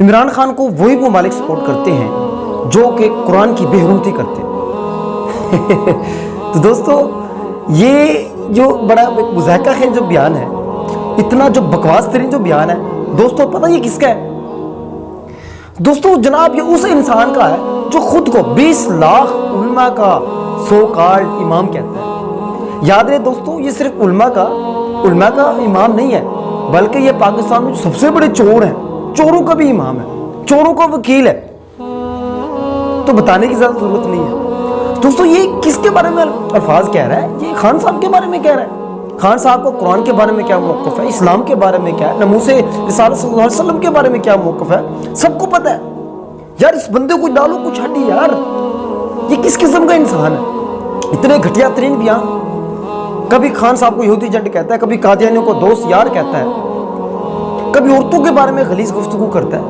عمران خان کو وہی ممالک سپورٹ کرتے ہیں جو کہ قرآن کی بےحرمتی کرتے ہیں تو دوستو یہ جو بڑا مضحکہ خیز جو بیان ہے، اتنا جو بکواس ترین جو بیان ہے دوستو، پتہ یہ کس کا ہے؟ دوستو جناب یہ اس انسان کا ہے جو خود کو 20 لاکھ علماء کا سو کالڈ امام کہتا ہے۔ یاد رہے دوستو، یہ صرف علماء کا امام نہیں ہے، بلکہ یہ پاکستان میں جو سب سے بڑے چور ہیں، چوروں کا بھی امام ہے، چوروں کا وکیل ہے۔ تو بتانے کی زیادہ ضرورت نہیں ہے دوستو۔ یہ کس کے بارے میں الفاظ کہہ رہا ہے؟ یہ خان صاحب کے بارے میں کہہ رہا ہے۔ خان صاحب کو قرآن کے بارے میں کیا موقف ہے، اسلام کے بارے میں کیا ہے، ناموس رسالت صلی اللہ علیہ وسلم کے بارے میں کیا موقف ہے، سب کو پتہ ہے یار۔ اس بندے کو ڈالو کچھ ہٹی یار، یہ کس قسم کا انسان ہے؟ اتنے گھٹیا ترین بیان، کبھی خان صاحب کو یہودی جنٹ کہتا ہے، کبھی قادیانیوں کو دوست یار کہتا ہے، کبھی عورتوں کے بارے میں غلیظ گفتگو کرتا ہے۔